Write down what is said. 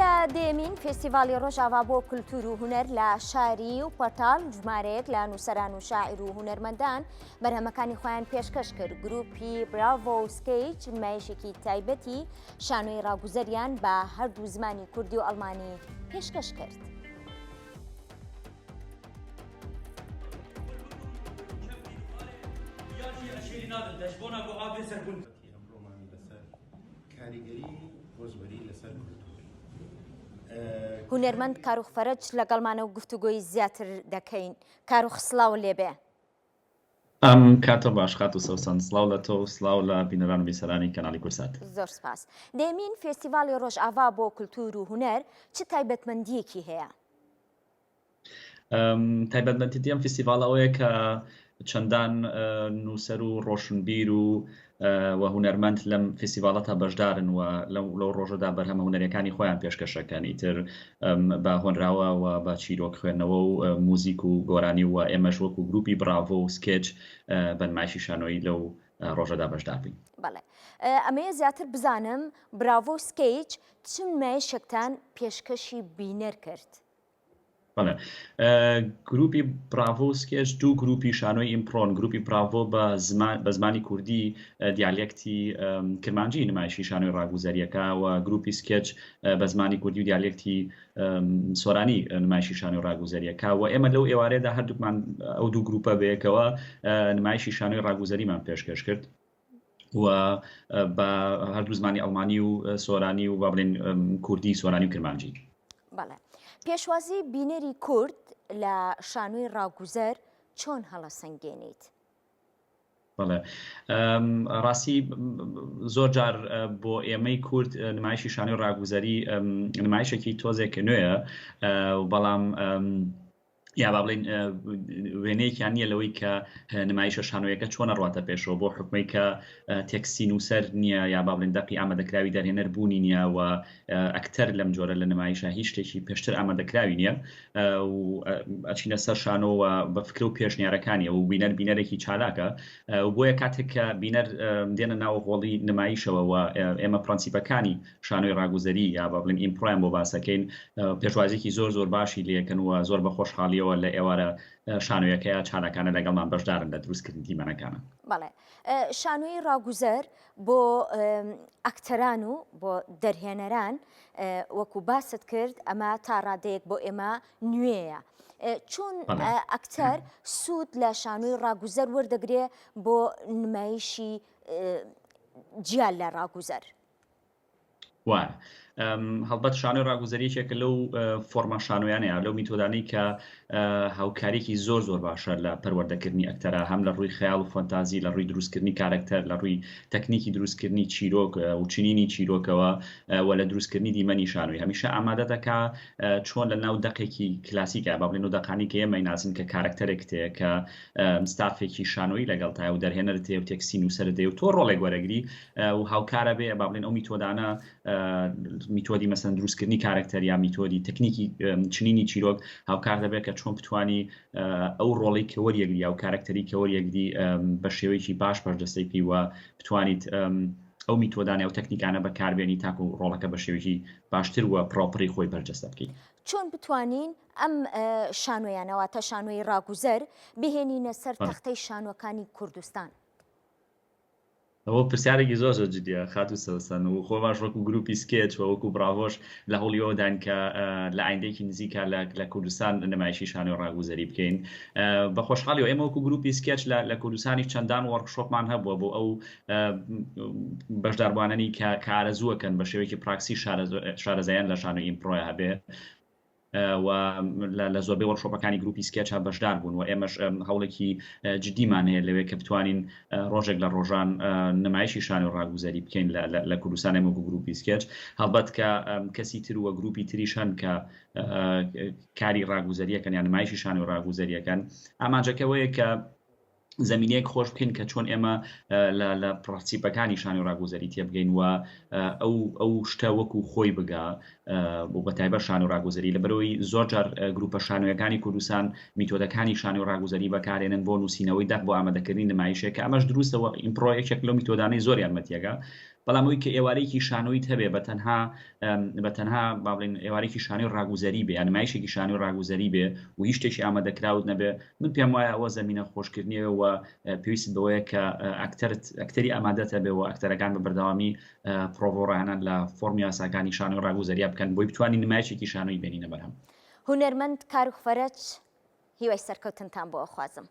لە دێمین فێستیڤالی ڕۆژاوا بۆ کولتور و هونەر لە شاری و پۆرتال ژمارەیەک لە نووسەران و شاعیر و هونەرمەندان بەرهەمەکانی خۆیان پێشکەش کرد. گروپی براڤۆ سکەیج نمایشێکی تایبەتی شانۆی ڕاگوزەریان بە هەردوو زمانی کوردی و ئەڵمانی پێشکەش کرد. هونەرمەند کاروخ فەرەج لەگەڵمانە و گفتوگۆی زیاتر دەکەین. کاروخ سڵاو لێبێ. کاتە باش خات و سەوسان سڵاو لە تۆ و سڵاو لە بینەران و بیسەرانی کەناڵی کورسات. زۆر سپاس. دێمین فێستیڤالی ڕۆژئاوا بۆ کولتور و هونەر چ تایبەتمەندیەکی هەیە؟ تایبەتمەندی ئەم فێستیڤاڵ ئەوەیە کە چەندان نووسەر و ڕۆشنبیر و هونەرمەند لەم فێستیڤاڵەتە بەشدارن و لەو ڕۆژەدا بەرهەمە هونەرەکانی خۆیان پێشکەشەکەن ئیتر بە هۆنراوە و بە چیرۆک خوێندنەوە و موزیک و گۆرانی و ئێمەش وەکو گروپی براڤۆ و سکێچ بە نمایشی شانۆیی لەو ڕۆژەدا بەشدار بین. بەڵێ ئەمەیە زیاتر بزانم براڤۆ سکەیج چ نمایشێکتان پێشکەشی بینەر کرد؟ بەڵێ گروپی براڤۆ سکێچ دوو گروپی شانۆی ئیمپرۆن گروپی براڤۆ بە زمانی کوردی دیالێکتی کرمانجی نمایشی شانۆی ڕاگوزەریەکە و گروپی سکێچ بە زمانی کوردی و دیالێکتی سۆرانی نمایشی شانۆی ڕاگوزەریەکە و ئێمە لەو ئێوارەیەدا هەردووکمان ئەو دوو گروپە بەیەکەوە نمایشی شانۆی ڕاگوزەریمان پێشکەش کرد و بە هەردوو زمانی ئەڵمانی و سۆرانی و با بڵێن کوردی سۆرانی و کرمانجی. بەڵێ پێشوازی بینەری کورد لە شانۆی ڕاگوزەر چۆن هەڵەسەنگێنیت؟ بەڵێ ڕاستی زۆر جار بۆ ئێمەی کورد نمایشی شانۆی ڕاگوزەری نمایشێکی تۆزێک نوێیە بەڵام یا با بڵێن وێنەیەکیان نییە لەوەی کە نمایشە شانۆیەکە چۆنە ڕواتە پێشەوە بۆ حکومەی کە تێکسی نووسەر نییە یا با بڵێن دەقی ئامادەکراوی دەرهێنەر بوونی نییە و ئەکتەر لەم جۆرە لە نمایشە هیچ شتێکی پێشتر ئامادەکراوی نییە و ئەچینە سەر شانۆوە بە فکر و پێشنیارەکانی و بینەرێکی چالاکە و بۆیە کاتێک کە بینەر دێنە ناو هۆڵی نمایشەوە و ئێمە پرەنسیپەکانی شانۆی ڕاگوزەری یا با بڵێن ئیمپڕۆیان بۆ باسەکەین پێشوازیێکی زۆر باشی لێکن و زۆر بە خۆشحاڵیەوە لە ئێوارە شانۆیەکەیە چالەکانە لەگەڵمان بەشدارن لە دروستکردنی دیمەنەکانە. بەڵێ شانۆی ڕاگوزەر بۆ ئەکتەران و بۆ دەرهێنەران وەکو باست کرد ئەمە تا ڕادەیەک بۆ ئێمە نوێیە. چۆن ئەکتەر سوود لە شانۆی ڕاگوزەر وەردەگرێ بۆ نمایشی جیال لە ڕاگوزەر؟ وایە هەڵبەت شانۆی ڕاگوزەریەکێکە لەو فۆرمە شانۆیانەیە لەو میتۆدانەی کە هاوکاریێکی زۆر باشە لە پەروەردەکردنی ئەکتەرە هەم لە ڕووی خەیاڵ و فەنتازی لە ڕووی دروستکردنی کارکتەر لە ڕووی تەکنیکی دروستکردنی چیرۆک و چینینی چیرۆکەوە و لە دروستکردنی دیمەنی شانۆی هەمیشە ئامادە دەکا چۆن لە ناو دەقێکی کلاسیکە با بڵێن و دەقانی کە ئێمە ناسن کە کارکتەرێک تەیە کە ستافێکی شانۆی لەگەڵ تایە و دەرهێنەر تێ و تێکسی نووسەر دێ و تۆ ڕۆڵێک وەرەگری و هاوکارە بێ با بڵێن ئەو میتۆدانە میتۆدی مەسەن دروستکردنی کارکتەر یا میتۆدی تەکنیکی چنینی چیرۆک هاوکار دەبێت کە چۆن بتوانی ئەو ڕۆڵی کە وەریەگری یا و کارکتەری کە وەریەگری بە شێوەیەکی باش پەردەستەی وە بتوانیت ئەو میتۆدانە و تەکنیکانە بەکاربێنی تاکو و ڕۆڵەکە بە شێوەیەکی باشتر وە پرۆپری خۆی بەرجەستە بکەیت. چۆن بتوانین ئەم شانۆیانەوە تا شانۆی ڕاگوزەر بهێنینە سەر تەختەی شانۆکانی کوردستان؟ ئەوە پرسیارێکی زۆر جدیە خات و سەوسن و خۆماش وەکو گروپی سکێچ و وەکو براڤۆش لە هەوڵیەوەدان کە لە ئایندێکی نزیکە لە کوردستان نمایشی شانۆی ڕاگوزەری بکەین بە خۆشحاڵی و ئێمە وەکو گروپی سکێچ لە کوردستانی چەندان وەرکشۆپمان هەبووە بۆ ئەو بەشداربوانانی کە کارەزووەکەن بە شێوەیەکی پراکسی شارەزایان لە شانۆی ئیمپڕۆیە هەبێ و لە زۆربەی وەرکشۆپەکانی گروپی سکێچ بەشدار بوون و ئێمەش هەوڵێکی جدیمان هەیە لەوێ کە بتوانین ڕۆژێک لە ڕۆژان نمایشی شانۆی ڕاگوزەری بکەین لە کوردستان وەکو گروپی سکێچ هەڵبەت کە کەسی تر وە گروپی تریش هەن کە کاری ڕاگوزەریەکەن یان نمایشی شانۆی ڕاگوزەریەکەن ئامانجەکەوەیە کە زمینەیەک خۆش بکەین کە چۆن ئێمە لە پرەنسیپەکانی شانۆی ڕاگوزەری تێبگەین و ئەو شتە وەکو خۆی بگا بۆ بەتایبەت شانۆی ڕاگوزەری لەبەرەوەی زۆر جار گروپە شانۆیەکانی کوردستان میتۆدەکانی شانۆی ڕاگوزەری بەکارێنن بۆ نووسینەوەی دەق بۆ ئامادەکردنی نمایشێک کە ئەمەش دروستەوە ئیمپڕۆیەکێک لەو میتۆدانەی زۆر یارمەتیەکە بەڵام ئەوەی کە ئێوارەیەکی شانۆیت هەبێ بە تەنها با بڵێن ئێوارەیەکی شانۆی ڕاگوزەری بێ یان نمایشێکی شانۆی ڕاگوزەری بێ و هیچ شتێکی ئامادەکراوت نەبێ من پێم وایە ئەوە زەمینە خۆشکردنیەوە پێویست بەوەیە کە ئەکتەری ئامادەت هەبێ و ئەکتەرەکان بە بەردەوامی پرۆڤۆڕانە لە فۆرمی یاساکانی شانۆی ڕاگوزەریە بکەن بۆی بتوانین نمایشێکی شانۆی بێنینە بەرهەم. هونەرمەند کاروخفەرەج هیوای سەرکەوتنتان بۆ ئەخوازم.